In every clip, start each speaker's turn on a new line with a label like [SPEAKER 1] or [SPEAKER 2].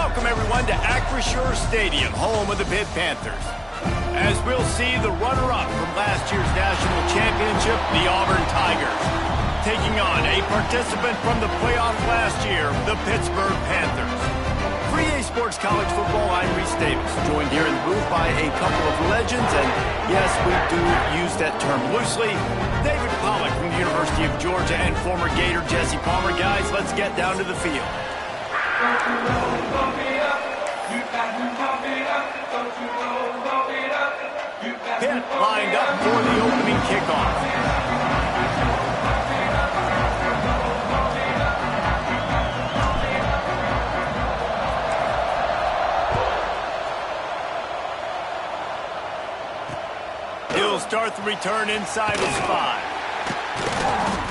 [SPEAKER 1] Welcome, everyone, to Acrisure Stadium, home of the Pitt Panthers. As we'll see, the runner-up from last year's national championship, the Auburn Tigers, taking on a participant from the playoff last year, the Pittsburgh Panthers. For EA Sports College Football, I'm Reese Davis, joined here in the booth by a couple of legends, and yes, we do use that term loosely. David Pollack from the University of Georgia and former Gator Jesse Palmer. Guys, let's get down to the field. Pitt lined up for the opening kickoff. He'll start the return inside his 5.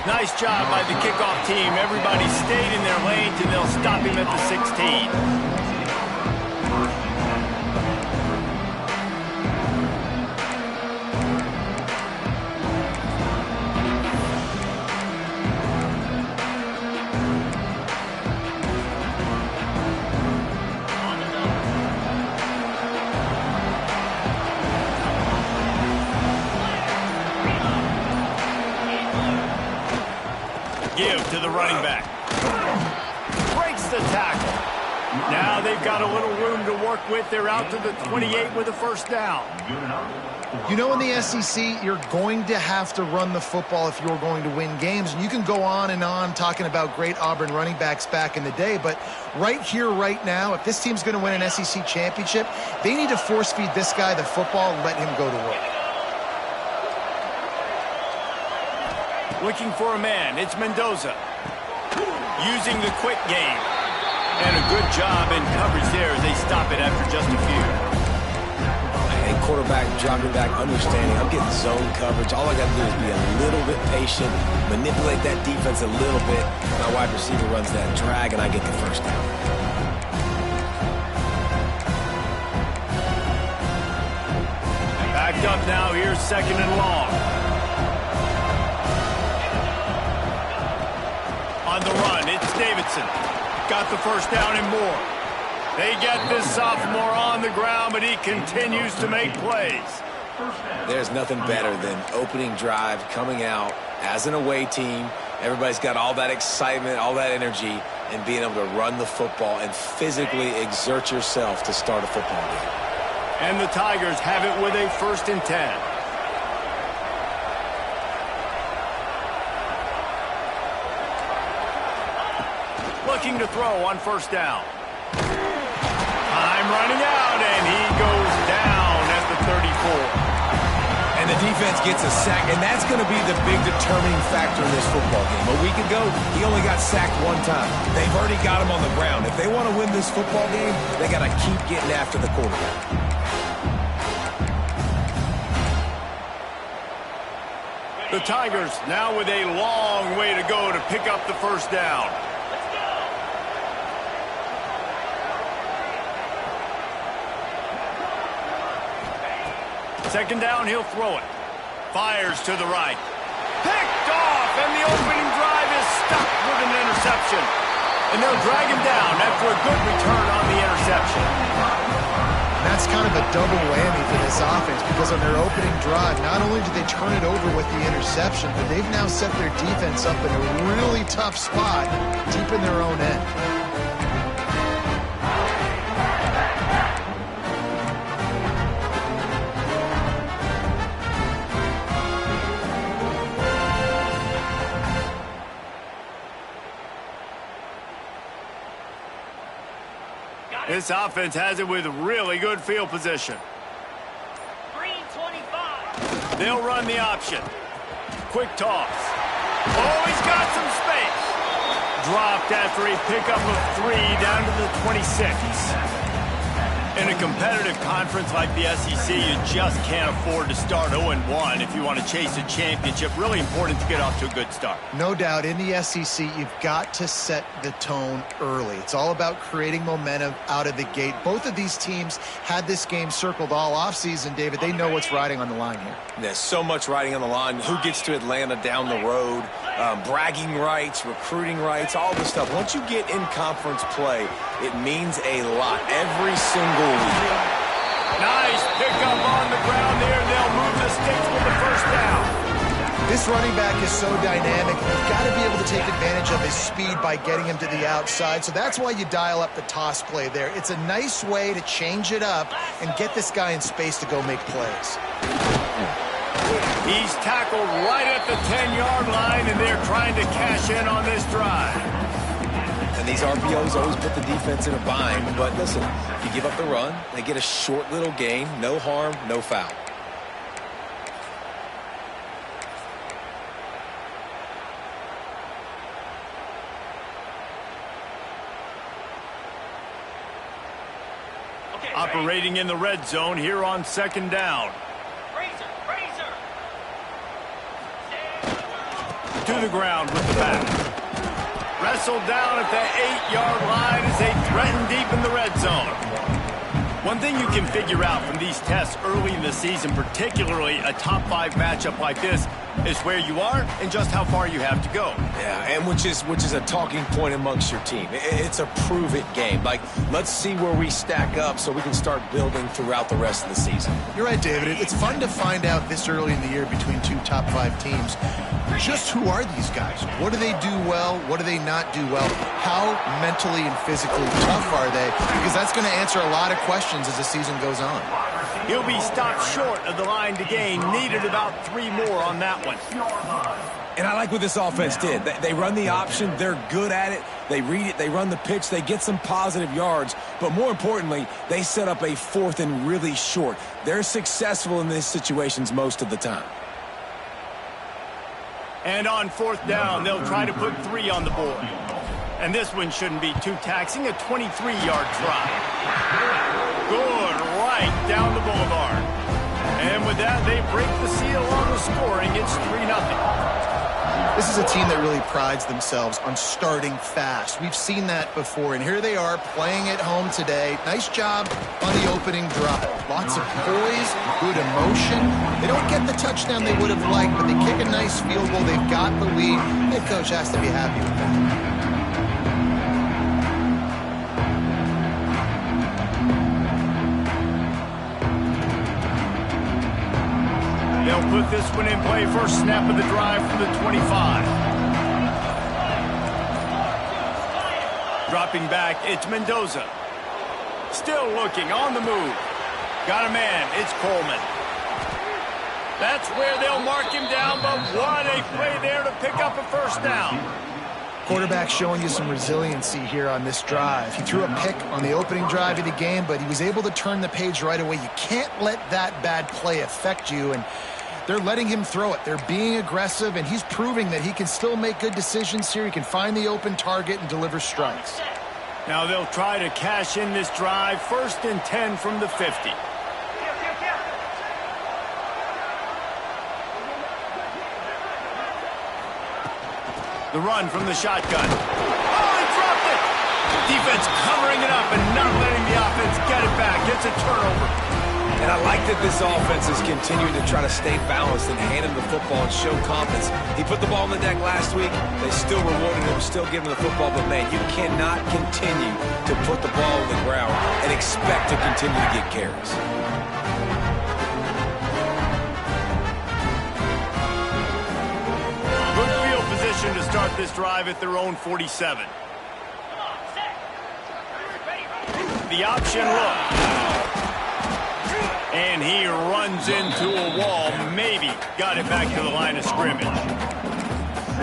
[SPEAKER 1] Nice job by the kickoff team. Everybody stayed in their lanes, and they'll stop him at the 16. Give to the running back. Breaks the tackle. Now they've got a little room to work with. They're out to the 28 with a first down.
[SPEAKER 2] You know, in the SEC, you're going to have to run the football if you're going to win games. And you can go on and on talking about great Auburn running backs back in the day, but right here, right now, if this team's going to win an SEC championship, they need to force feed this guy the football and let him go to work.
[SPEAKER 1] Looking for a man, it's Mendoza. Using the quick game. And a good job in coverage there as they stop it after just a few.
[SPEAKER 3] And quarterback dropping back, understanding, I'm getting zone coverage. All I got to do is be a little bit patient, manipulate that defense a little bit. My wide receiver runs that drag, and I get the first down.
[SPEAKER 1] Backed up now, here's 2nd and long. On the run, it's Davidson. Got the first down and more. They get this sophomore on the ground, but he continues to make plays.
[SPEAKER 3] There's nothing better than opening drive, coming out as an away team. Everybody's got all that excitement, all that energy, and being able to run the football and physically exert yourself to start a football game.
[SPEAKER 1] And the Tigers have it with a 1st and 10. Looking to throw on 1st down. Time running out, and he goes down at the 34.
[SPEAKER 3] And the defense gets a sack, and that's going to be the big determining factor in this football game. A week ago, he only got sacked 1 time. They've already got him on the ground. If they want to win this football game, they got to keep getting after the quarterback.
[SPEAKER 1] The Tigers now with a long way to go to pick up the 1st down. 2nd down, he'll throw it. Fires to the right. Picked off, and the opening drive is stuck with an interception. And they'll drag him down after a good return on the interception.
[SPEAKER 2] That's kind of a double whammy for this offense because on their opening drive, not only did they turn it over with the interception, but they've now set their defense up in a really tough spot deep in their own end.
[SPEAKER 1] This offense has it with really good field position.
[SPEAKER 4] Green 25.
[SPEAKER 1] They'll run the option. Quick toss. Oh, he's got some space. Dropped after a pickup of 3 down to the 26. In a competitive conference like the SEC, you just can't afford to start 0-1 if you want to chase a championship. Really important to get off to a good start.
[SPEAKER 2] No doubt, in the SEC, you've got to set the tone early. It's all about creating momentum out of the gate. Both of these teams had this game circled all offseason, David. They know what's riding on the line here.
[SPEAKER 3] There's so much riding on the line. Who gets to Atlanta down the road? bragging rights, recruiting rights, all this stuff. Once you get in conference play, it means a lot every single week.
[SPEAKER 1] Nice pickup on the ground there. They'll move the sticks with the first down.
[SPEAKER 2] This running back is so dynamic. You've got to be able to take advantage of his speed by getting him to the outside. So that's why you dial up the toss play there. It's a nice way to change it up and get this guy in space to go make plays.
[SPEAKER 1] He's tackled right at the 10-yard line, and they're trying to cash in on this drive.
[SPEAKER 3] And these RPOs always put the defense in a bind. But listen, if you give up the run, they get a short little gain. No harm, no foul.
[SPEAKER 1] Operating in the red zone here on second down. To the ground with the back. Wrestled down at the 8-yard line as they threaten deep in the red zone. One thing you can figure out from these tests early in the season, particularly a top 5 matchup like this, is where you are and just how far you have to go.
[SPEAKER 3] Yeah, and which is a talking point amongst your team. It's a prove-it game. Like, let's see where we stack up so we can start building throughout the rest of the season.
[SPEAKER 2] You're right, David. It's fun to find out this early in the year between 2 top 5 teams. Just who are these guys? What do they do well? What do they not do well? How mentally and physically tough are they? Because that's going to answer a lot of questions as the season goes on.
[SPEAKER 1] He'll be stopped short of the line to gain. Needed about 3 more on that one.
[SPEAKER 3] And I like what this offense did. They run the option. They're good at it. They read it. They run the pitch. They get some positive yards. But more importantly, they set up a 4th and really short. They're successful in these situations most of the time.
[SPEAKER 1] And on 4th down, they'll try to put 3 on the board. And this one shouldn't be too taxing, a 23-yard try. Good, right down the boulevard. And with that, they break the seal on the scoring. It's 3-0.
[SPEAKER 2] This is a team that really prides themselves on starting fast. We've seen that before, and here they are playing at home today. Nice job on the opening drive. Lots of poise, good emotion. They don't get the touchdown they would have liked, but they kick a nice field goal. They've got the lead. Head coach has to be happy with that.
[SPEAKER 1] They'll put this one in play. First snap of the drive from the 25. Dropping back, it's Mendoza. Still looking, on the move. Got a man, it's Coleman. That's where they'll mark him down, but what a play there to pick up a first down.
[SPEAKER 2] Quarterback showing you some resiliency here on this drive. He threw a pick on the opening drive of the game, but he was able to turn the page right away. You can't let that bad play affect you, and they're letting him throw it. They're being aggressive, and he's proving that he can still make good decisions here. He can find the open target and deliver strikes.
[SPEAKER 1] Now they'll try to cash in this drive. 1st and 10 from the 50. The run from the shotgun. Oh, he dropped it! Defense covering it up and not letting the offense get it back. It's a turnover.
[SPEAKER 3] And I like that this offense is continuing to try to stay balanced and hand him the football and show confidence. He put the ball on the deck last week. They still rewarded him, still giving him the football. But, man, you cannot continue to put the ball on the ground and expect to continue to get carries.
[SPEAKER 1] Good field position to start this drive at their own 47. The option look. And he runs into a wall. Maybe got it back to the line of scrimmage.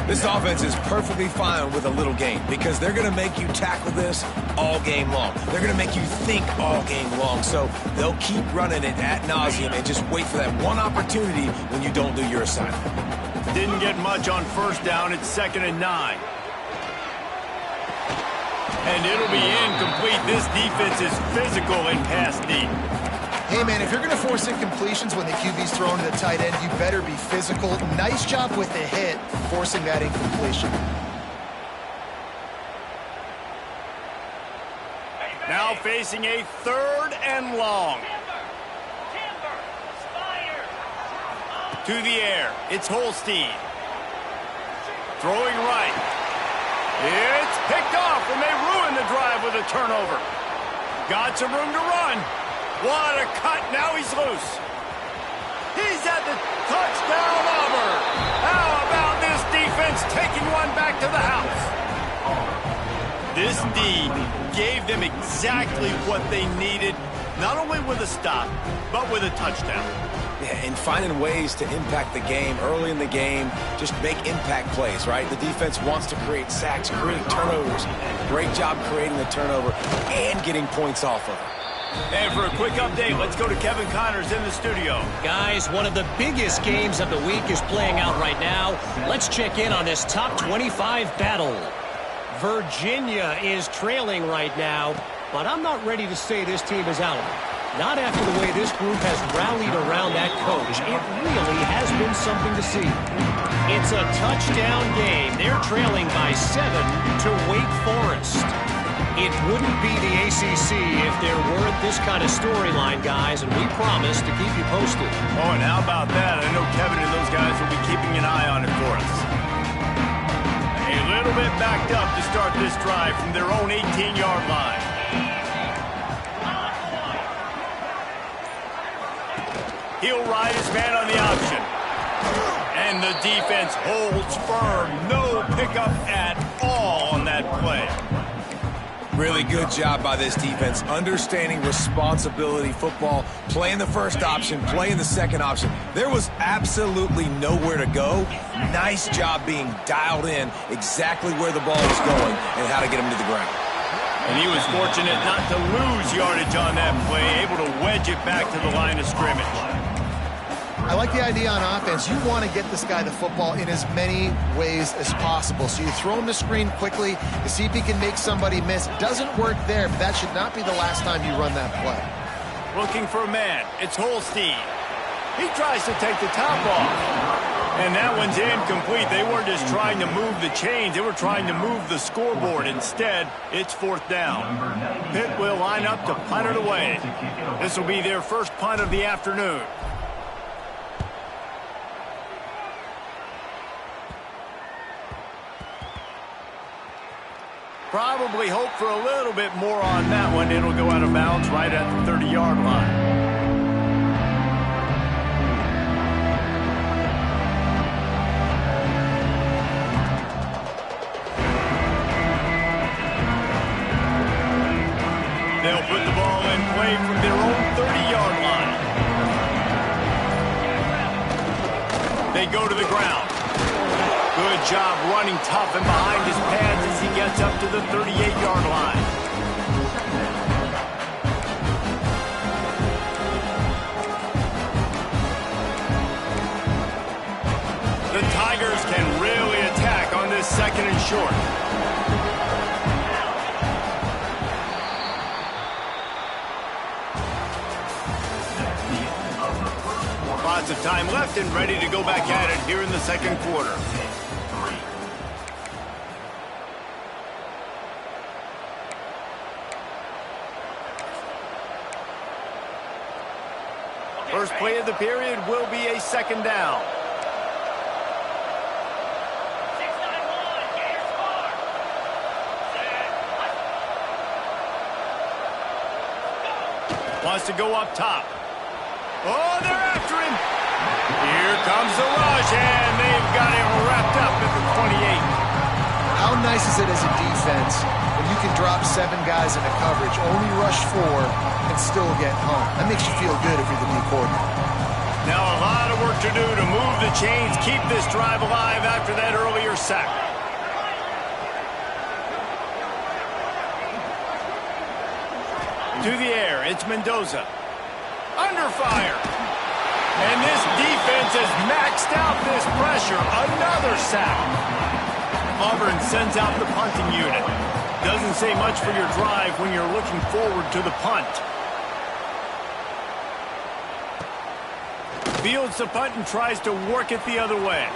[SPEAKER 3] This offense is perfectly fine with a little game because they're going to make you tackle this all game long. They're going to make you think all game long. So they'll keep running it ad nauseum and just wait for that one opportunity when you don't do your assignment.
[SPEAKER 1] Didn't get much on 1st down. It's 2nd and 9. And it'll be incomplete. This defense is physical in pass deep.
[SPEAKER 2] Hey, man, if you're going to force incompletions when the QB's thrown to the tight end, you better be physical. Nice job with the hit, forcing that incompletion.
[SPEAKER 1] Now facing a 3rd and long. To the air. It's Holstein. Throwing right. It's picked off, and they ruin the drive with a turnover. Got some room to run. What a cut. Now he's loose. He's at the touchdown, Auburn. How about this defense taking one back to the house? This D gave them exactly what they needed, not only with a stop, but with a touchdown.
[SPEAKER 3] Yeah, and finding ways to impact the game early in the game, just make impact plays, right? The defense wants to create sacks, create turnovers. Great job creating the turnover and getting points off of it.
[SPEAKER 1] And for a quick update, let's go to Kevin Connors in the studio.
[SPEAKER 5] Guys, one of the biggest games of the week is playing out right now. Let's check in on this top 25 battle. Virginia is trailing right now, but I'm not ready to say this team is out of it. Not after the way this group has rallied around that coach. It really has been something to see. It's a touchdown game. They're trailing by 7 to Wake Forest. It wouldn't be the ACC if there weren't this kind of storyline, guys, and we promise to keep you posted.
[SPEAKER 1] Oh, and how about that? I know Kevin and those guys will be keeping an eye on it for us. A little bit backed up to start this drive from their own 18-yard line. He'll ride his man on the option. And the defense holds firm. No pickup at all on that play.
[SPEAKER 3] Really good job by this defense, understanding responsibility football, playing the first option, playing the second option. There was absolutely nowhere to go. Nice job being dialed in exactly where the ball was going and how to get him to the ground.
[SPEAKER 1] And he was fortunate not to lose yardage on that play, able to wedge it back to the line of scrimmage.
[SPEAKER 2] I like the idea on offense. You want to get this guy the football in as many ways as possible. So you throw him the screen quickly to see if he can make somebody miss. It doesn't work there, but that should not be the last time you run that play.
[SPEAKER 1] Looking for a man. It's Holstein. He tries to take the top off. And that one's incomplete. They weren't just trying to move the chains. They were trying to move the scoreboard. Instead, it's fourth down. Pitt will line up to punt it away. This will be their first punt of the afternoon. Probably hope for a little bit more on that one. It'll go out of bounds right at the 30-yard line. They'll put the ball in play from their own 30-yard line. They go to the ground. Good job running tough and behind his pads as he gets up to the 38-yard line. The Tigers can really attack on this second and short. Lots of time left and ready to go back at it here in the second quarter. First play of the period will be a second down. Wants to go up top. Oh, they're after him. Here comes the rush, and they've got him wrapped up at the 28.
[SPEAKER 2] How nice is it as a defense when you can drop 7 guys into coverage, only rush 4, and still get home? That makes you feel good if you're the new coordinator.
[SPEAKER 1] Now a lot of work to do to move the chains, keep this drive alive after that earlier sack. To the air, it's Mendoza. Under fire. And this defense has maxed out this pressure. Another sack. Auburn sends out the punting unit. Doesn't say much for your drive when you're looking forward to the punt. Fields the punt and tries to work it the other way.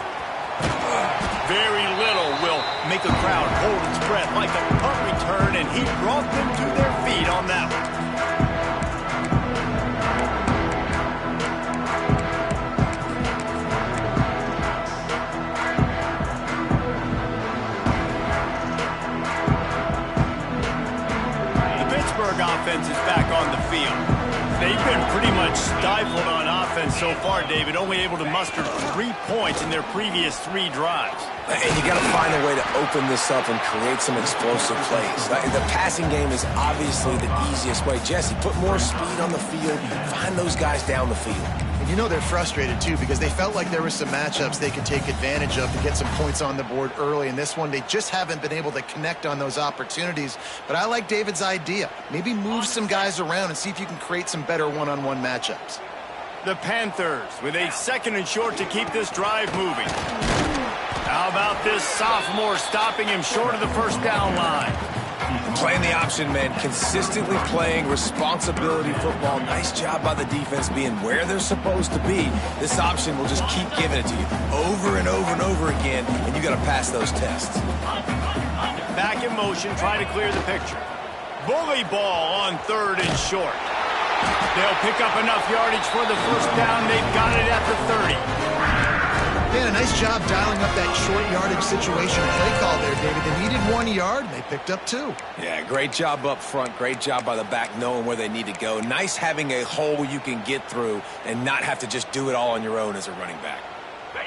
[SPEAKER 1] Very little will make a crowd hold its breath like a punt return, and he brought them to their feet on that one. Pittsburgh offense is back on the field. They've been pretty much stifled on offense so far, David, only able to muster 3 points in their previous 3 drives.
[SPEAKER 3] And you got to find a way to open this up and create some explosive plays. The passing game is obviously the easiest way. Jesse, put more speed on the field. Find those guys down the field.
[SPEAKER 2] And you know they're frustrated, too, because they felt like there were some matchups they could take advantage of to get some points on the board early. In this one, they just haven't been able to connect on those opportunities. But I like David's idea. Maybe move some guys around and see if you can create some better one-on-one matchups.
[SPEAKER 1] The Panthers with a 2nd and short to keep this drive moving. How about this sophomore stopping him short of the first down line?
[SPEAKER 3] Playing the option, man. Consistently playing responsibility football. Nice job by the defense being where they're supposed to be. This option will just keep giving it to you over and over and over again, and you got to pass those tests.
[SPEAKER 1] Back in motion, try to clear the picture. Bully ball on 3rd and short. They'll pick up enough yardage for the first down. They've got it at the 30.
[SPEAKER 2] Man, a nice job dialing up that short yardage situation and play call there, David. They needed 1 yard, and they picked up 2.
[SPEAKER 3] Yeah, great job up front. Great job by the back knowing where they need to go. Nice having a hole you can get through and not have to just do it all on your own as a running back.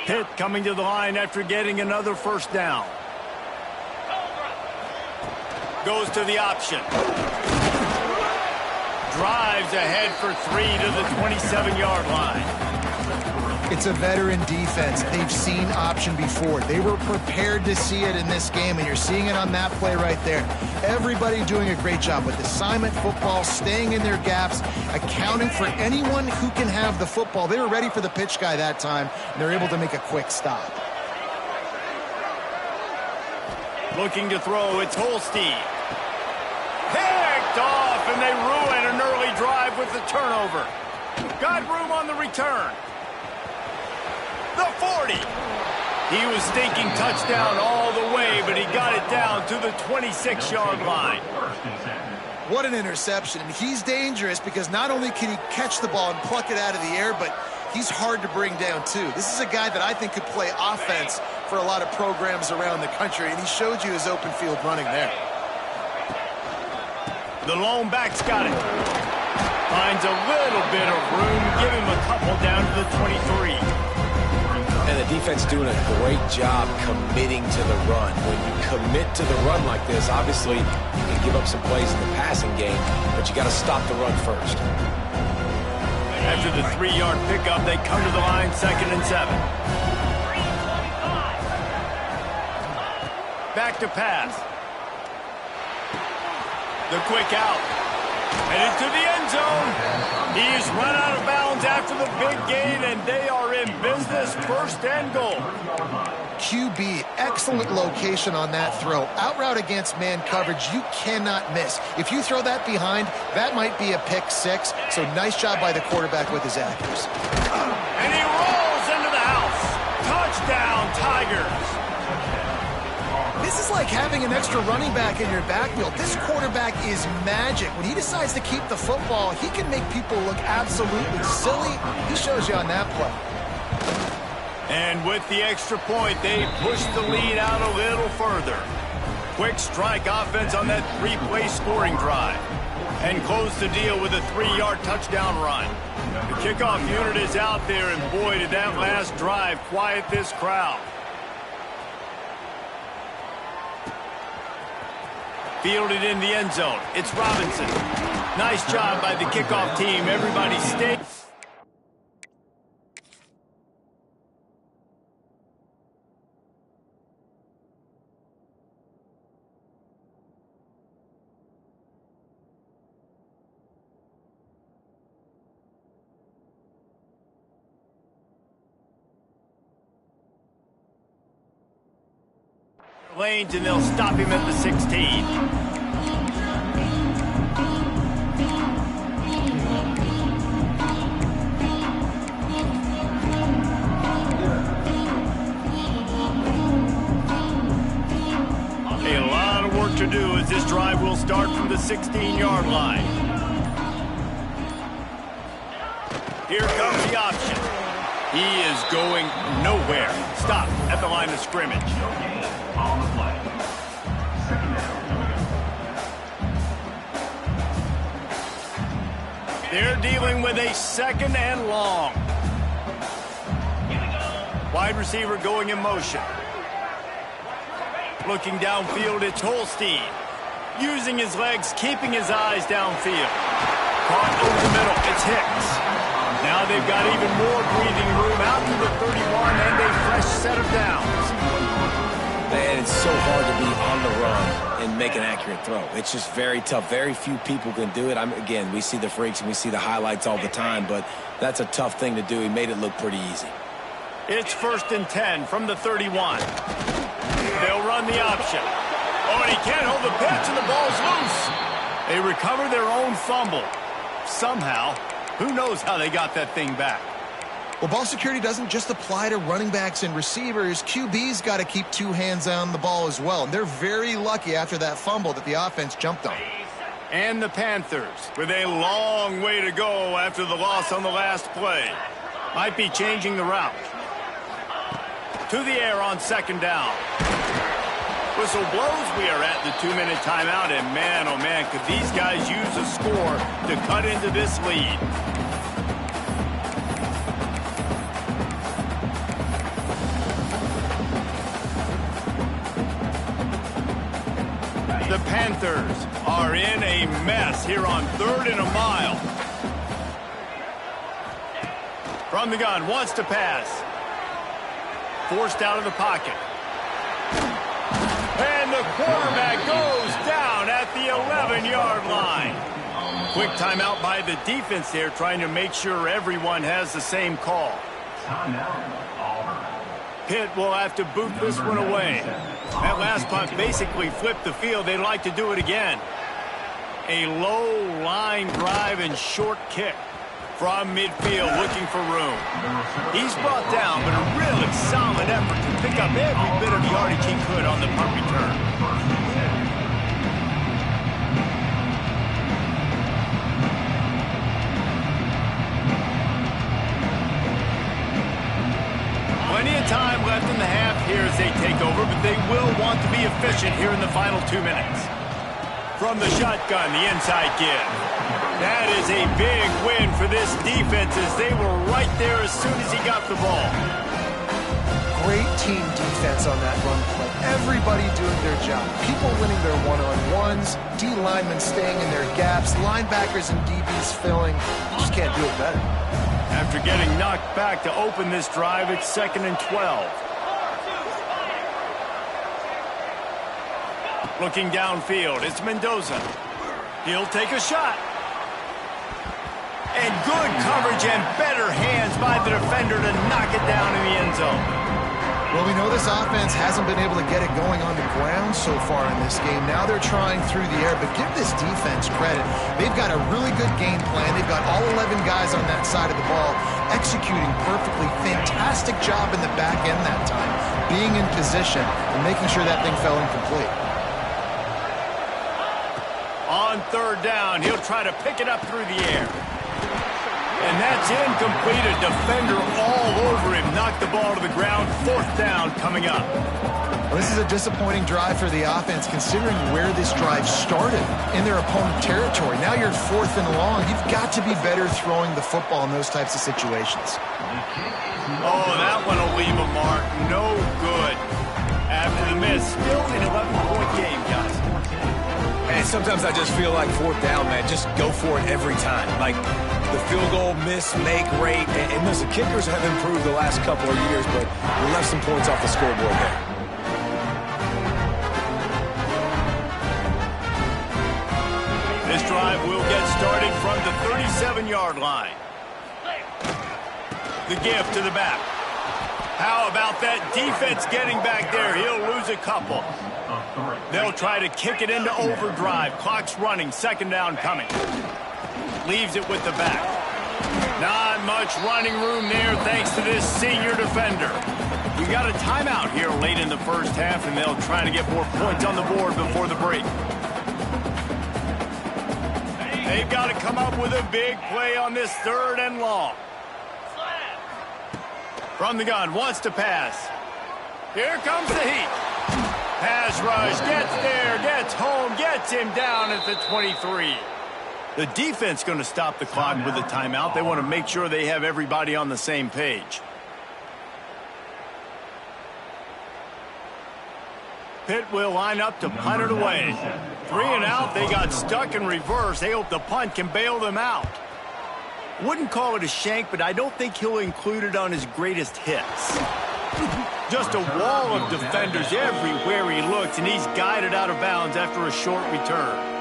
[SPEAKER 1] Pitt coming to the line after getting another first down. Goes to the option. Drives ahead for 3 to the 27-yard line.
[SPEAKER 2] It's a veteran defense. They've seen option before. They were prepared to see it in this game, and you're seeing it on that play right there. Everybody doing a great job with assignment football, staying in their gaps, accounting for anyone who can have the football. They were ready for the pitch guy that time, and they're able to make a quick stop.
[SPEAKER 1] Looking to throw, it's Holstein. Picked off, and they ruin an early drive with the turnover. Got room on the return. The 40. He was thinking touchdown all the way, but he got it down to the 26-yard line.
[SPEAKER 2] What an interception. And he's dangerous because not only can he catch the ball and pluck it out of the air, but he's hard to bring down, too. This is a guy that I think could play offense for a lot of programs around the country, and he showed you his open field running there.
[SPEAKER 1] The lone back's got it. Finds a little bit of room. Give him a couple down to the 23.
[SPEAKER 3] And the defense doing a great job committing to the run. When you commit to the run like this, obviously you can give up some plays in the passing game, but you got to stop the run first.
[SPEAKER 1] After the 3-yard pickup, they come to the line, 2nd and 7. Back to pass. The quick out. Headed to the end zone. He's run out of bounds after the big gain, and they are in business, 1st and goal.
[SPEAKER 2] QB, excellent location on that throw. Out route against man coverage, you cannot miss. If you throw that behind, that might be a pick 6. So nice job by the quarterback with his accuracy.
[SPEAKER 1] And he rolls into the house. Touchdown, Tigers.
[SPEAKER 2] This is like having an extra running back in your backfield. This quarterback is magic. When he decides to keep the football, he can make people look absolutely silly. He shows you on that play.
[SPEAKER 1] And with the extra point, they push the lead out a little further. Quick strike offense on that 3-play scoring drive. And close the deal with a 3-yard touchdown run. The kickoff unit is out there, and boy, did that last drive quiet this crowd. Fielded in the end zone. It's Robinson. Nice job by the kickoff team. Everybody stay. Lanes, and they'll stop him at the 16. A lot of work to do as this drive will start from the 16-yard line. Here comes the option. He is going nowhere. Stop at the line of scrimmage. They're dealing with a 2nd and long. Wide receiver going in motion. Looking downfield, it's Holstein. Using his legs, keeping his eyes downfield. Caught over the middle, it's Hicks. Now they've got even more breathing room out to the 31 and a fresh set of downs.
[SPEAKER 3] Man, it's so hard to be on the run and make an accurate throw. It's just very tough. Very few people can do it. Again, we see the freaks and we see the highlights all the time, but that's a tough thing to do. He made it look pretty easy.
[SPEAKER 1] It's 1st and 10 from the 31. They'll run the option. Oh, and he can't hold the pitch, and the ball's loose. They recover their own fumble. Somehow, who knows how they got that thing back.
[SPEAKER 2] Well, ball security doesn't just apply to running backs and receivers. QB's got to keep 2 hands on the ball as well. And they're very lucky after that fumble that the offense jumped on.
[SPEAKER 1] And the Panthers with a long way to go after the loss on the last play. Might be changing the route. To the air on 2nd down. Whistle blows. We are at the 2-minute timeout. And man, oh man, could these guys use a score to cut into this lead. The Panthers are in a mess here on 3rd and a mile. From the gun, wants to pass. Forced out of the pocket. And the quarterback goes down at the 11-yard line. Quick timeout by the defense there, trying to make sure everyone has the same call. Pitt will have to boot this one away. That last punt basically flipped the field. They'd like to do it again. A low line drive and short kick from midfield, looking for room. He's brought down, but a really solid effort to pick up every bit of yardage he could on the punt return. Plenty of time left in the half here as they take over, but they will want to be efficient here in the final 2 minutes. From the shotgun, the inside give. That is a big win for this defense as they were right there as soon as he got the ball.
[SPEAKER 2] Great team defense on that run play. Everybody doing their job. People winning their one-on-ones, D linemen staying in their gaps, linebackers and DBs filling. You just can't do it better.
[SPEAKER 1] After getting knocked back to open this drive, it's 2nd and 12. Looking downfield, it's Mendoza. He'll take a shot. And good coverage and better hands by the defender to knock it down in the end zone.
[SPEAKER 2] Well, we know this offense hasn't been able to get it going on the ground so far in this game. Now they're trying through the air, but give this defense credit. They've got a really good game plan. They've got all 11 guys on that side of the ball executing perfectly. Fantastic job in the back end that time, being in position and making sure that thing fell incomplete.
[SPEAKER 1] On 3rd down, he'll try to pick it up through the air. And that's incomplete. A defender all over him. Knocked the ball to the ground. 4th down coming up.
[SPEAKER 2] Well, this is a disappointing drive for the offense considering where this drive started in their opponent territory. Now you're 4th and long. You've got to be better throwing the football in those types of situations.
[SPEAKER 1] Oh, that one will leave a mark. No good. After the miss, still an 11-point game, guys.
[SPEAKER 3] And sometimes I just feel like 4th down, man. Just go for it every time. Like the field goal miss, make rate. And listen, kickers have improved the last couple of years, but we left some points off the scoreboard there.
[SPEAKER 1] This drive will get started from the 37-yard line. The give to the back. How about that defense getting back there? He'll lose a couple. They'll try to kick it into overdrive. Clock's running. 2nd down coming. Leaves it with the back. Not much running room there thanks to this senior defender. We got a timeout here late in the first half, and they'll try to get more points on the board before the break. They've got to come up with a big play on this 3rd and long. From the gun, wants to pass. Here comes the heat. Pass rush, gets there, gets home, gets him down at the 23. The defense going to stop the clock with a timeout. They want to make sure they have everybody on the same page. Pitt will line up to punt it away. 3 and out. They got stuck in reverse. They hope the punt can bail them out. Wouldn't call it a shank, but I don't think he'll include it on his greatest hits. Just a wall of defenders everywhere he looks, and he's guided out of bounds after a short return.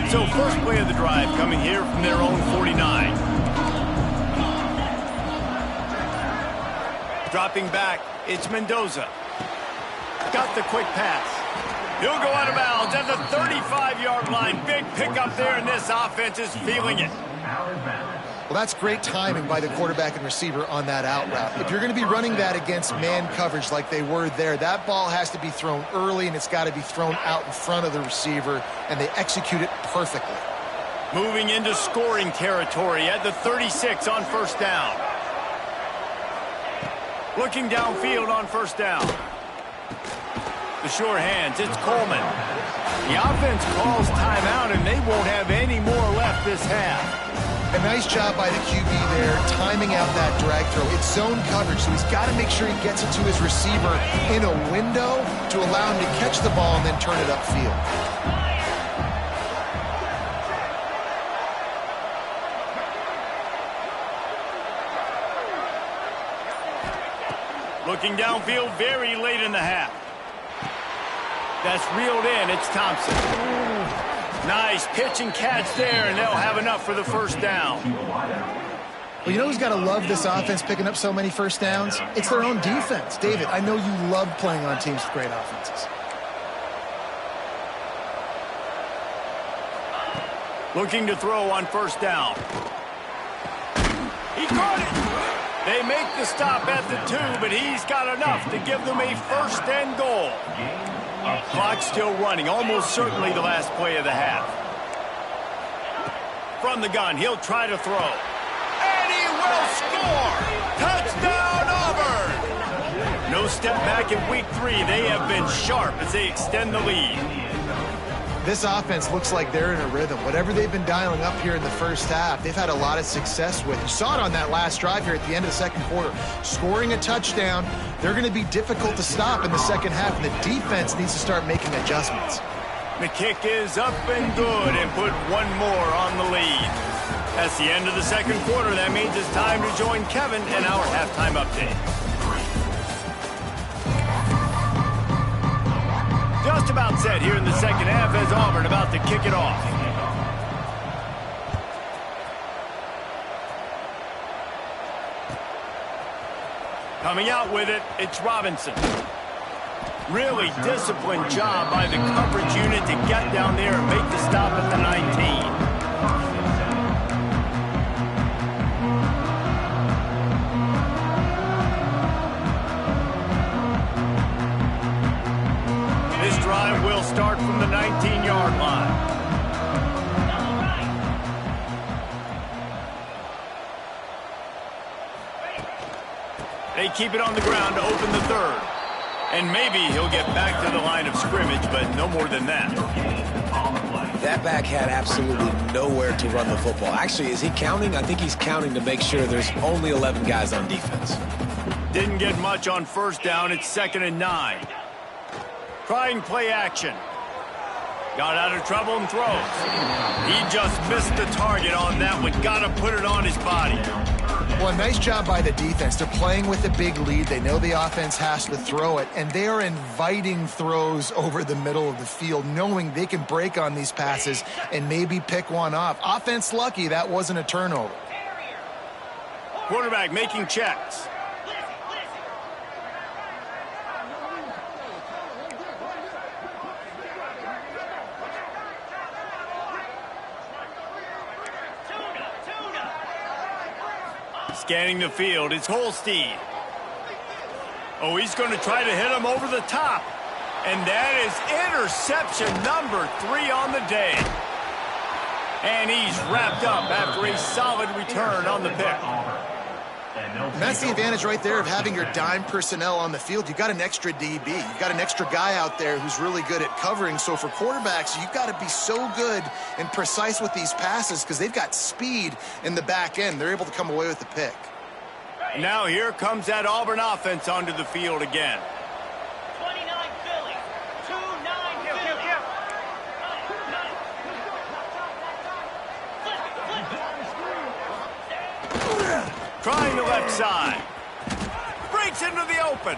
[SPEAKER 1] So first play of the drive coming here from their own 49. Dropping back, it's Mendoza. Got the quick pass. He'll go out of bounds at the 35-yard line. Big pickup there, and this offense is feeling it.
[SPEAKER 2] Well, that's great timing by the quarterback and receiver on that out route. If you're going to be running that against man coverage like they were there, that ball has to be thrown early, and it's got to be thrown out in front of the receiver, and they execute it perfectly.
[SPEAKER 1] Moving into scoring territory at the 36 on first down. Looking downfield on first down. The sure hands, it's Coleman. The offense calls timeout, and they won't have any more left this half.
[SPEAKER 2] A nice job by the QB there, timing out that drag throw. It's zone coverage, so he's got to make sure he gets it to his receiver in a window to allow him to catch the ball and then turn it upfield.
[SPEAKER 1] Looking downfield very late in the half. That's reeled in. It's Thompson. Nice pitch and catch there, and they'll have enough for the first down.
[SPEAKER 2] Well, you know who's got to love this offense picking up so many first downs? It's their own defense. David, I know you love playing on teams with great offenses.
[SPEAKER 1] Looking to throw on first down. He caught it. They make the stop at the 2, but he's got enough to give them a first and goal. Clock still running, almost certainly the last play of the half. From the gun, he'll try to throw. And he will score! Touchdown, Auburn! No step back in week 3. They have been sharp as they extend the lead.
[SPEAKER 2] This offense looks like they're in a rhythm. Whatever they've been dialing up here in the first half, they've had a lot of success with. You saw it on that last drive here at the end of the second quarter. Scoring a touchdown, they're going to be difficult to stop in the second half, and the defense needs to start making adjustments.
[SPEAKER 1] The kick is up and good, and put one more on the lead. That's the end of the second quarter. That means it's time to join Kevin in our halftime update. Just about set here in the second half as Auburn about to kick it off. Coming out with it, it's Robinson. Really disciplined job by the coverage unit to get down there and make the stop at the 19. Drive will start from the 19-yard line. They keep it on the ground to open the third. And maybe he'll get back to the line of scrimmage, but no more than that.
[SPEAKER 3] That back had absolutely nowhere to run the football. Actually, is he counting? I think he's counting to make sure there's only 11 guys on defense.
[SPEAKER 1] Didn't get much on first down. It's 2nd and 9. Trying play action. Got out of trouble and throws. He just missed the target on that one. Got to put it on his body.
[SPEAKER 2] Well, a nice job by the defense. They're playing with a big lead. They know the offense has to throw it, and they are inviting throws over the middle of the field, knowing they can break on these passes and maybe pick one off. Offense lucky that wasn't a turnover.
[SPEAKER 1] Quarterback making checks. Scanning the field, it's Holstein. Oh, he's going to try to hit him over the top. And that is interception number 3 on the day. And he's wrapped up after a solid return on the pick.
[SPEAKER 2] And that's the advantage right there of having your dime personnel on the field. You've got an extra DB. You've got an extra guy out there who's really good at covering. So for quarterbacks, you've got to be so good and precise with these passes because they've got speed in the back end. They're able to come away with the pick.
[SPEAKER 1] Now here comes that Auburn offense onto the field again.
[SPEAKER 4] 29 Philly. 2-9 Philly.
[SPEAKER 1] Trying the left side. Breaks into the open.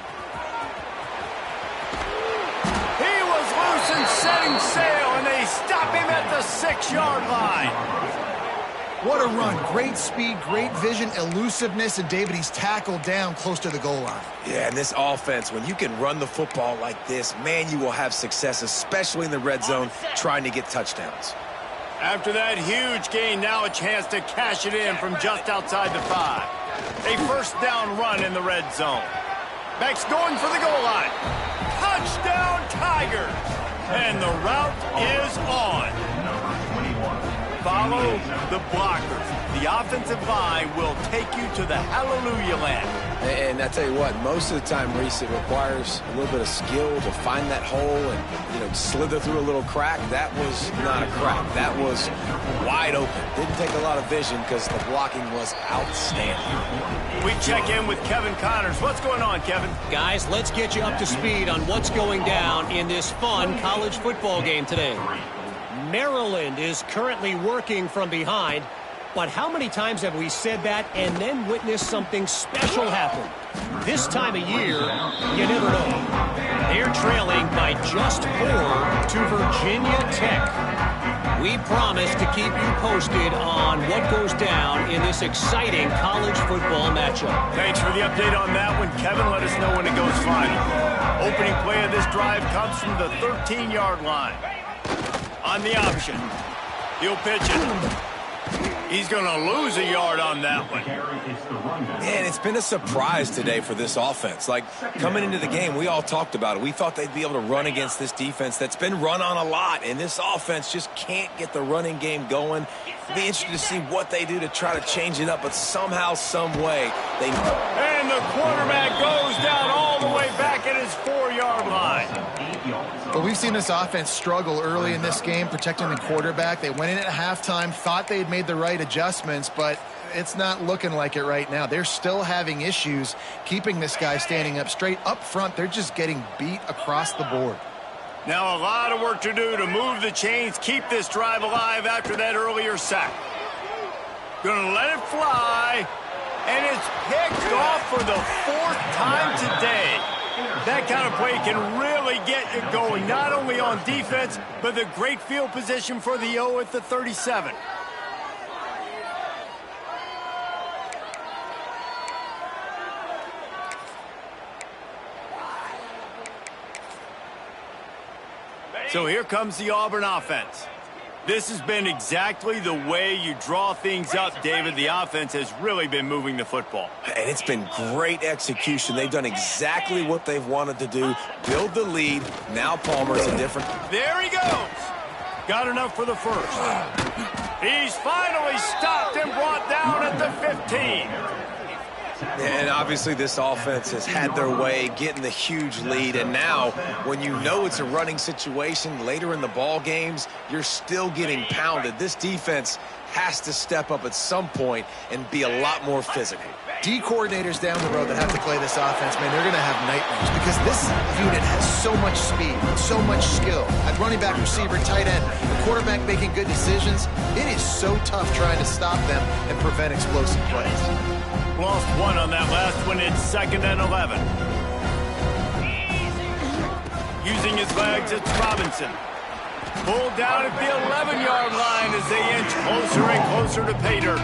[SPEAKER 1] He was loose and setting sail, and they stop him at the 6-yard line.
[SPEAKER 2] What a run. Great speed, great vision, elusiveness, and David, he's tackled down close to the goal line.
[SPEAKER 3] Yeah, and this offense, when you can run the football like this, man, you will have success, especially in the red zone, trying to get touchdowns.
[SPEAKER 1] After that huge gain, now a chance to cash it in from just outside the 5. A first down run in the red zone. Backs going for the goal line. Touchdown, Tigers! And the route is on. Follow the blockers. The offensive line will take you to the hallelujah land.
[SPEAKER 3] And I tell you what, most of the time, Reese, it requires a little bit of skill to find that hole and, slither through a little crack. That was not a crack. That was wide open. Didn't take a lot of vision because the blocking was outstanding.
[SPEAKER 1] We check in with Kevin Connors. What's going on, Kevin?
[SPEAKER 5] Guys, let's get you up to speed on what's going down in this fun college football game today. Maryland is currently working from behind, but how many times have we said that and then witnessed something special happen? This time of year, you never know. They're trailing by just 4 to Virginia Tech. We promise to keep you posted on what goes down in this exciting college football matchup.
[SPEAKER 1] Thanks for the update on that one, Kevin. Let us know when it goes final. Opening play of this drive comes from the 13-yard line. On the option, he'll pitch it. He's going to lose a yard on that one.
[SPEAKER 3] Man, it's been a surprise today for this offense. Like, coming into the game, we all talked about it. We thought they'd be able to run against this defense that's been run on a lot, and this offense just can't get the running game going. It'll be interesting to see what they do to try to change it up, but somehow, some way, they...
[SPEAKER 1] And the quarterback goes down all the way back at his 4-yard line.
[SPEAKER 2] But we've seen this offense struggle early in this game, protecting the quarterback. They went in at halftime, thought they had made the right adjustments, but it's not looking like it right now. They're still having issues keeping this guy standing up straight. Up front, they're just getting beat across the board.
[SPEAKER 1] Now a lot of work to do to move the chains, keep this drive alive after that earlier sack. Gonna let it fly, and it's picked off for the 4th time today. That kind of play can really get you going, not only on defense, but the great field position for the O at the 37. So here comes the Auburn offense. This has been exactly the way you draw things up, David. The offense has really been moving the football.
[SPEAKER 3] And it's been great execution. They've done exactly what they've wanted to do. Build the lead. Now Palmer's a different...
[SPEAKER 1] There he goes. Got enough for the first. He's finally stopped and brought down at the 15.
[SPEAKER 3] And obviously this offense has had their way, getting the huge lead. And now, when you know it's a running situation later in the ball games, you're still getting pounded. This defense has to step up at some point and be a lot more physical.
[SPEAKER 2] D coordinators down the road that have to play this offense, man, they're going to have nightmares because this unit has so much speed, so much skill. At running back, receiver, tight end, the quarterback making good decisions. It is so tough trying to stop them and prevent explosive plays.
[SPEAKER 1] Lost one on that last one. It's 2nd and 11. Using his legs, it's Robinson. Pulled down at the 11-yard line as they inch closer and closer to pay dirt.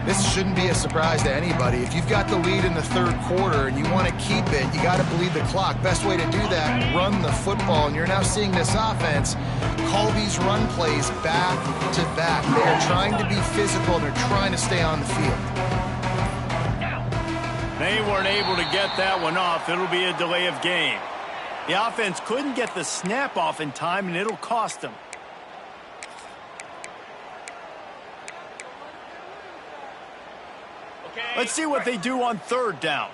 [SPEAKER 2] This shouldn't be a surprise to anybody. If you've got the lead in the 3rd quarter and you want to keep it, you got to bleed the clock. Best way to do that, run the football. And you're now seeing this offense call these run plays back to back. They are trying to be physical and they're trying to stay on the field.
[SPEAKER 1] They weren't able to get that one off. It'll be a delay of game. The offense couldn't get the snap off in time, and it'll cost them.
[SPEAKER 4] Okay,
[SPEAKER 1] Let's see what they do on third down.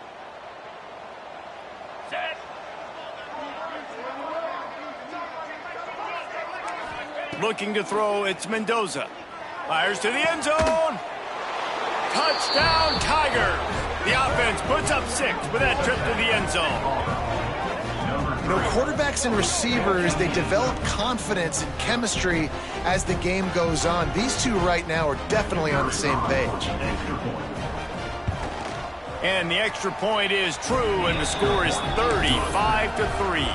[SPEAKER 1] Looking to throw, it's Mendoza. Fires to the end zone. Touchdown, Tigers. The offense puts up 6 with that trip to the end zone.
[SPEAKER 2] You know, quarterbacks and receivers, they develop confidence and chemistry as the game goes on. These two right now are definitely on the same page.
[SPEAKER 1] And the extra point is true, and the score is 35-3.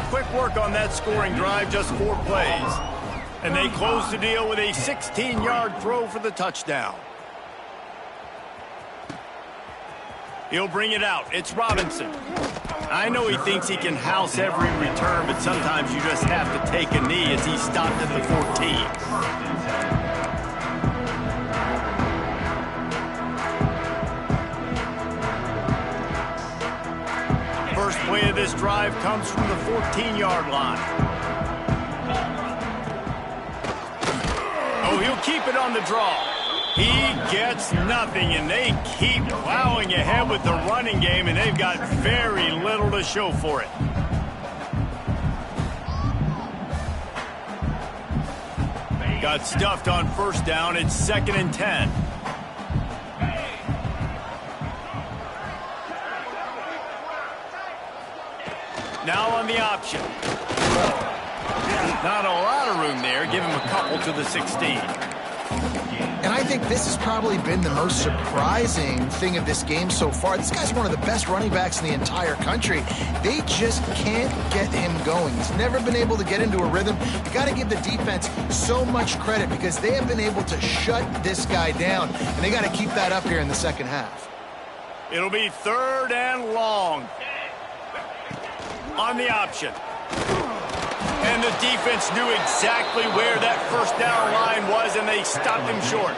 [SPEAKER 1] Quick work on that scoring drive, just 4 plays. And they close the deal with a 16-yard throw for the touchdown. He'll bring it out. It's Robinson. I know he thinks he can house every return, but sometimes you just have to take a knee as he stopped at the 14. First play of this drive comes from the 14-yard line. Oh, he'll keep it on the draw. He gets nothing, and they keep plowing ahead with the running game, and they've got very little to show for it. Got stuffed on first down. It's 2nd and 10. Now on the option. Not a lot of room there. Give him a couple to the 16.
[SPEAKER 2] And I think this has probably been the most surprising thing of this game so far. This guy's one of the best running backs in the entire country. They just can't get him going. He's never been able to get into a rhythm. You got to give the defense so much credit because they have been able to shut this guy down, and they got to keep that up here in the second half.
[SPEAKER 1] It'll be 3rd and long. On the option. And the defense knew exactly where that first down line was, and they stopped him short.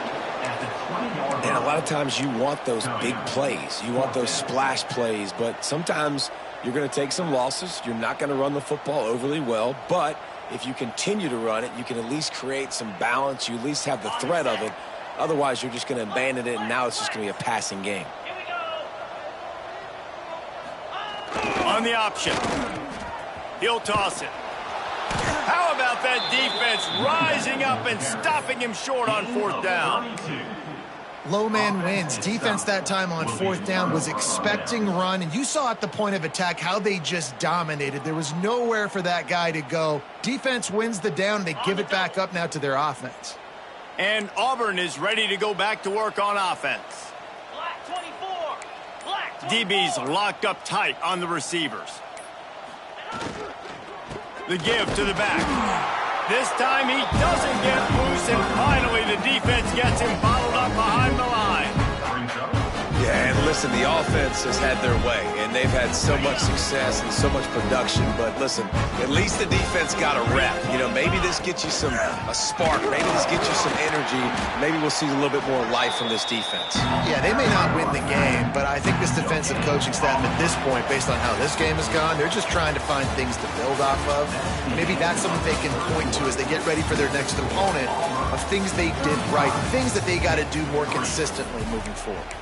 [SPEAKER 3] And a lot of times you want those big plays. You want those splash plays, but sometimes you're going to take some losses. You're not going to run the football overly well, but if you continue to run it, you can at least create some balance. You at least have the threat of it. Otherwise, you're just going to abandon it, and now it's just going to be a passing game.
[SPEAKER 1] On the option. He'll toss it. How about that defense rising up and stopping him short on 4th down?
[SPEAKER 2] Low man wins. Defense that time on 4th down was expecting run, and you saw at the point of attack how they just dominated. There was nowhere for that guy to go. Defense wins the down, and they give it back up now to their offense.
[SPEAKER 1] And Auburn is ready to go back to work on offense.
[SPEAKER 4] Black 24. Black 24.
[SPEAKER 1] DB's locked up tight on the receivers. The give to the back. This time he doesn't get loose, and finally the defense gets him bottled up behind the line.
[SPEAKER 3] Yeah, and listen, the offense has had their way, and they've had so much success and so much production. But listen, at least the defense got a rep. You know, maybe this gets you a spark. Maybe this gets you some energy. Maybe we'll see a little bit more life from this defense.
[SPEAKER 2] Yeah, they may not win the game, but I think this defensive coaching staff at this point, based on how this game has gone, they're just trying to find things to build off of. Maybe that's something they can point to as they get ready for their next opponent of things they did right, things that they got to do more consistently moving forward.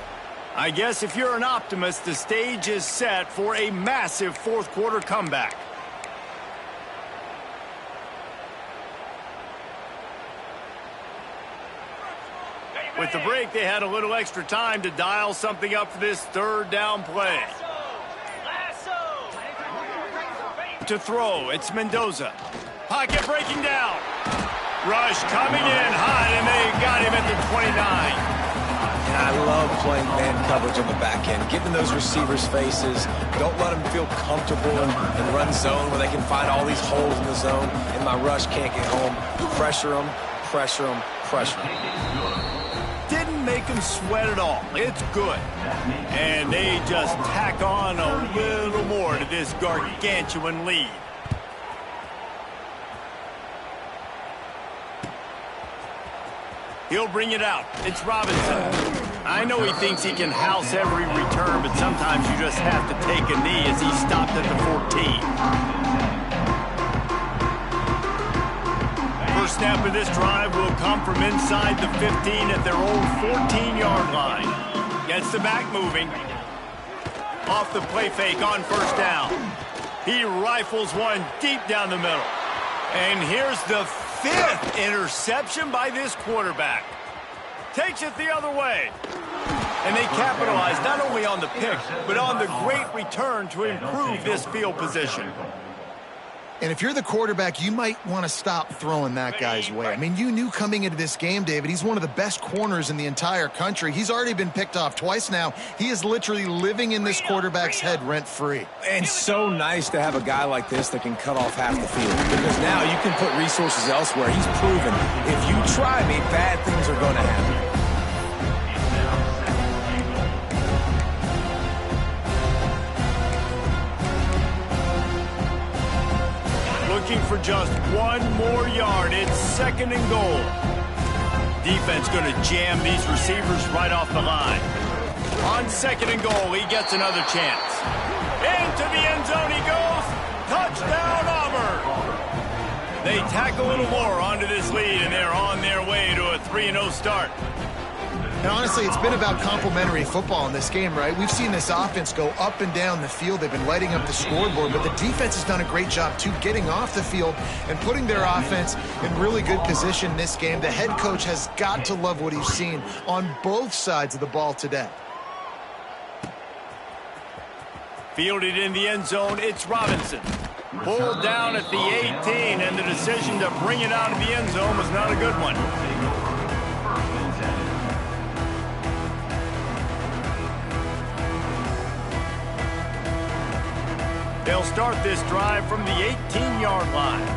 [SPEAKER 1] I guess if you're an optimist, the stage is set for a massive 4th quarter comeback. With the break, they had a little extra time to dial something up for this 3rd down play. To throw, it's Mendoza. Pocket breaking down. Rush coming in hot, and they got him at the 29.
[SPEAKER 3] I love playing man coverage on the back end, giving those receivers faces. Don't let them feel comfortable and run zone where they can find all these holes in the zone, and my rush can't get home. Pressure them, pressure them, pressure them.
[SPEAKER 1] Didn't make them sweat at all. It's good. And they just tack on a little more to this gargantuan lead. He'll bring it out. It's Robinson. I know he thinks he can house every return, but sometimes you just have to take a knee as he stopped at the 14. First snap of this drive will come from inside the 15 at their own 14-yard line. Gets the back moving. Off the play fake on first down. He rifles one deep down the middle. And here's the 5th interception by this quarterback. Takes it the other way. And they capitalize not only on the pick, but on the great return to improve this field position.
[SPEAKER 2] And if you're the quarterback, you might want to stop throwing that guy's way. I mean, you knew coming into this game, David, he's one of the best corners in the entire country. He's already been picked off twice now. He is literally living in this quarterback's head rent-free.
[SPEAKER 3] And so nice to have a guy like this that can cut off half the field. Because now you can put resources elsewhere. He's proven if you try me, bad things are going to happen.
[SPEAKER 1] Looking for just one more yard. It's 2nd and goal. Defense going to jam these receivers right off the line. On 2nd and goal, he gets another chance. Into the end zone he goes. Touchdown, Auburn. They tack a little more onto this lead, and they're on their way to a 3-0 start.
[SPEAKER 2] And honestly, it's been about complementary football in this game, right? We've seen this offense go up and down the field. They've been lighting up the scoreboard, but the defense has done a great job, too, getting off the field and putting their offense in really good position in this game. The head coach has got to love what he's seen on both sides of the ball today.
[SPEAKER 1] Fielded in the end zone, it's Robinson. Pulled down at the 18, and the decision to bring it out of the end zone was not a good one. They'll start this drive from the 18-yard line.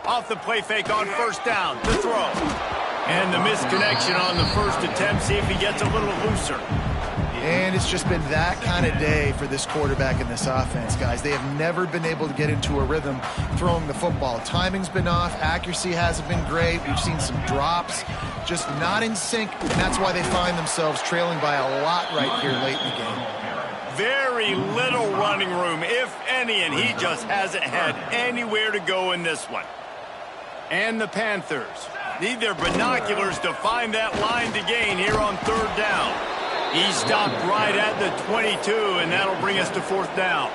[SPEAKER 1] Off the play fake on first down to throw. And the misconnection on the first attempt. See if he gets a little looser.
[SPEAKER 2] And it's just been that kind of day for this quarterback in this offense, guys. They have never been able to get into a rhythm throwing the football. Timing's been off. Accuracy hasn't been great. We've seen some drops. Just not in sync, and that's why they find themselves trailing by a lot right here late in the game.
[SPEAKER 1] Very little running room, if any, and he just hasn't had anywhere to go in this one. And the Panthers need their binoculars to find that line to gain here on 3rd down. He stopped right at the 22, and that'll bring us to 4th down.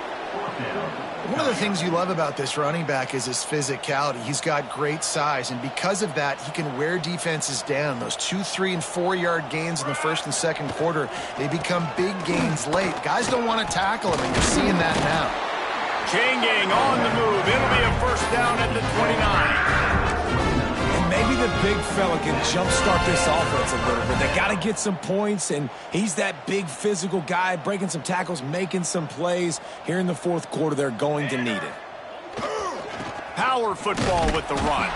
[SPEAKER 2] One of the things you love about this running back is his physicality. He's got great size, and because of that, he can wear defenses down. Those 2-, 3-, and 4-yard gains in the first and second quarter, they become big gains late. Guys don't want to tackle him, and you're seeing that now.
[SPEAKER 1] Chain gang on the move. It'll be a 1st down at the 29.
[SPEAKER 3] Maybe the big fella can jumpstart this offense a little bit. They got to get some points, and he's that big physical guy, breaking some tackles, making some plays. Here in the 4th quarter, they're going to need it.
[SPEAKER 1] Power football with the run.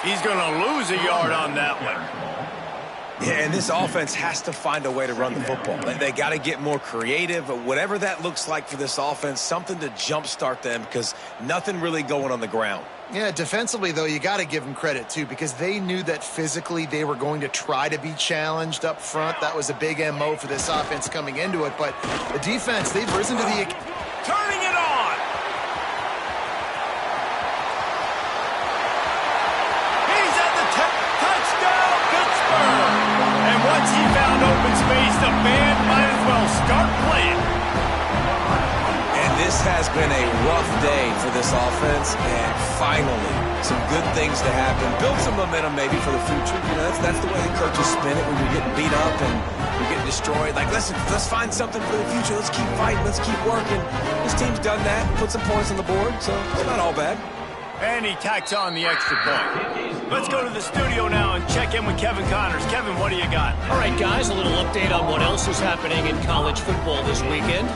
[SPEAKER 1] He's going to lose a yard on that one.
[SPEAKER 3] Yeah, and this offense has to find a way to run the football. They got to get more creative, whatever that looks like for this offense, something to jumpstart them because nothing really going on the ground.
[SPEAKER 2] Yeah, defensively, though, you got to give them credit, too, because they knew that physically they were going to try to be challenged up front. That was a big MO for this offense coming into it. But the defense, they've risen to the...
[SPEAKER 1] Turning it on! He's at the touchdown, Pittsburgh! And once he found open space, the band might as well start playing.
[SPEAKER 3] This has been a rough day for this offense, and finally, some good things to happen. Build some momentum maybe for the future. You know, that's the way the coaches spin it when you're getting beat up and you're getting destroyed. Like, listen, let's find something for the future. Let's keep fighting. Let's keep working. This team's done that, put some points on the board, so it's not all bad.
[SPEAKER 1] And he tacks on the extra point. Let's go to the studio now and check in with Kevin Connors. Kevin, what do you got?
[SPEAKER 5] All right, guys, a little update on what else is happening in college football this weekend.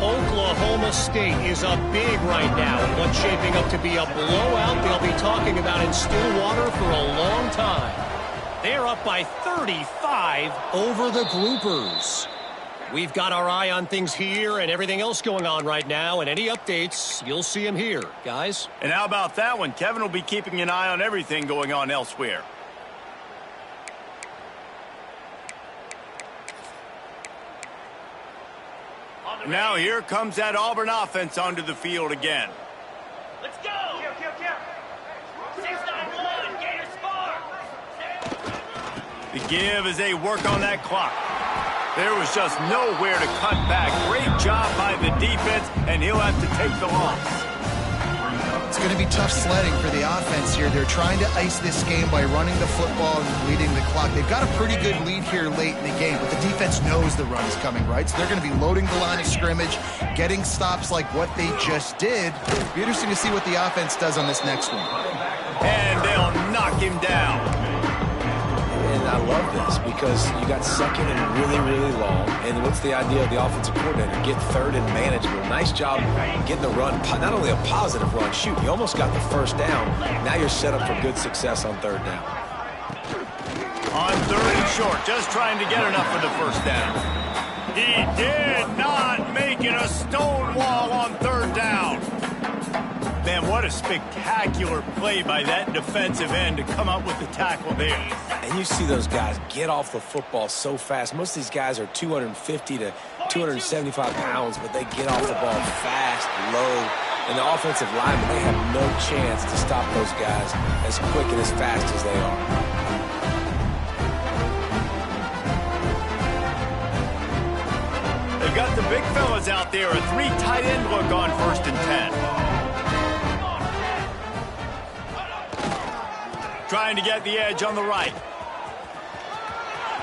[SPEAKER 5] Oklahoma State is up big right now in what's shaping up to be a blowout they'll be talking about in Stillwater for a long time. They're up by 35 over the Groupers. We've got our eye on things here and everything else going on right now, and any updates, you'll see them here, guys.
[SPEAKER 1] And how about that one? Kevin will be keeping an eye on everything going on elsewhere. Now here comes that Auburn offense onto the field again.
[SPEAKER 4] Let's go! 6-9-1, Gators far!
[SPEAKER 1] give as they work on that clock. There was just nowhere to cut back. Great job by the defense, and he'll have to take the loss.
[SPEAKER 2] It's going to be tough sledding for the offense here. They're trying to ice this game by running the football and leading the clock. They've got a pretty good lead here late in the game, but the defense knows the run is coming, right? So they're going to be loading the line of scrimmage, getting stops like what they just did. It'll be interesting to see what the offense does on this next one.
[SPEAKER 1] And they'll knock him down.
[SPEAKER 3] And I love this because you got second and really, really long. And what's the idea of the offensive coordinator? Get third and manageable. Nice job getting the run, not only a positive run, shoot, you almost got the first down. Now you're set up for good success on third down.
[SPEAKER 1] On third and short, just trying to get enough for the first down. He did not make it a stone wall on third down. Man, what a spectacular play by that defensive end to come up with the tackle there.
[SPEAKER 3] And you see those guys get off the football so fast. Most of these guys are 250 to 275 pounds, but they get off the ball fast, low. And the offensive linemen, they have no chance to stop those guys as quick and as fast as they are.
[SPEAKER 1] They've got the big fellas out there. A three tight end look on 1st and 10. Trying to get the edge on the right.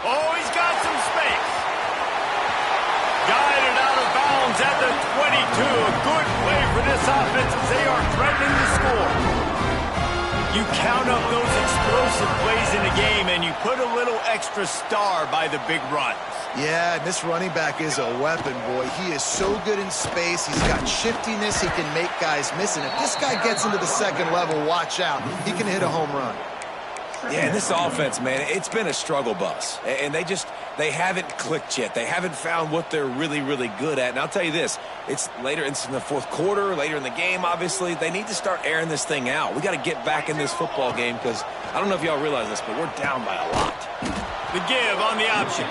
[SPEAKER 1] Oh, he's got some space. Guided out of bounds at the 22. A good play for this offense as they are threatening to score. You count up those explosive plays in the game, and you put a little extra star by the big runs.
[SPEAKER 2] Yeah, this running back is a weapon, boy. He is so good in space. He's got shiftiness. He can make guys miss. And if this guy gets into the second level, watch out. He can hit a home run.
[SPEAKER 3] Yeah, this offense, man, it's been a struggle bus. And they haven't clicked yet. They haven't found what they're really, really good at. And I'll tell you this, it's in the fourth quarter, later in the game, obviously. They need to start airing this thing out. We got to get back in this football game because I don't know if y'all realize this, but we're down by a lot.
[SPEAKER 1] The give on the option.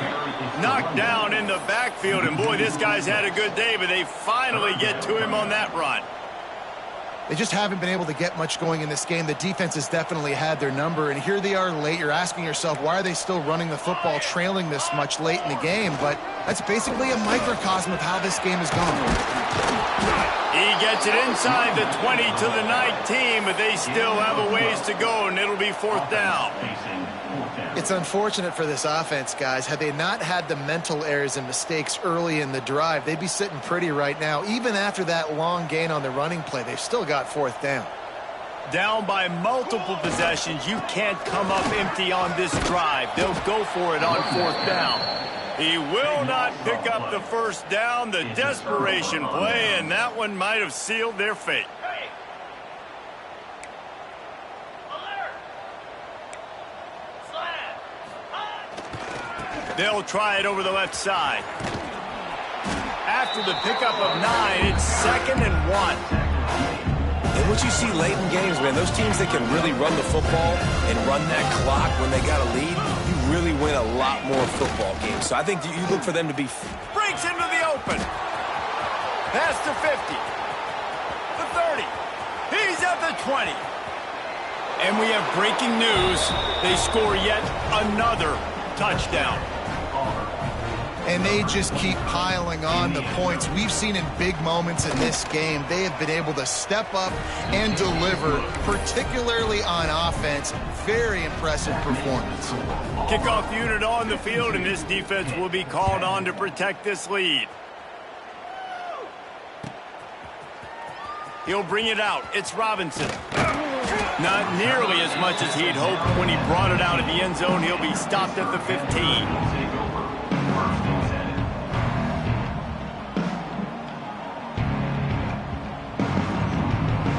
[SPEAKER 1] Knocked down in the backfield, and boy, this guy's had a good day, but they finally get to him on that run.
[SPEAKER 2] They just haven't been able to get much going in this game. The defense has definitely had their number, and here they are late. You're asking yourself, why are they still running the football, trailing this much late in the game? But that's basically a microcosm of how this game is going.
[SPEAKER 1] He gets it inside the 20 to the 19, but they still have a ways to go, and it'll be 4th down.
[SPEAKER 2] It's unfortunate for this offense, guys. Had they not had the mental errors and mistakes early in the drive, they'd be sitting pretty right now. Even after that long gain on the running play, they've still got 4th down.
[SPEAKER 1] Down by multiple possessions, you can't come up empty on this drive. They'll go for it on 4th down. He will not pick up the first down. The desperation play, and that one might have sealed their fate. They'll try it over the left side. After the pickup of 9, it's 2nd and 1.
[SPEAKER 3] And what you see late in games, man, those teams that can really run the football and run that clock when they got a lead, you really win a lot more football games. So I think you look for them to be...
[SPEAKER 1] Breaks into the open. Past the 50. The 30. He's at the 20. And we have breaking news. They score yet another touchdown.
[SPEAKER 2] And they just keep piling on the points. We've seen in big moments in this game, they have been able to step up and deliver, particularly on offense. Very impressive performance.
[SPEAKER 1] Kickoff unit on the field, and this defense will be called on to protect this lead. He'll bring it out. It's Robinson. Not nearly as much as he'd hoped when he brought it out of the end zone. He'll be stopped at the 15.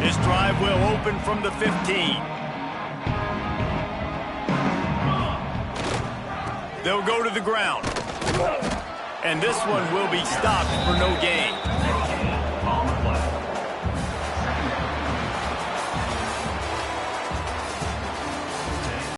[SPEAKER 1] This drive will open from the 15. They'll go to the ground. And this one will be stopped for no gain.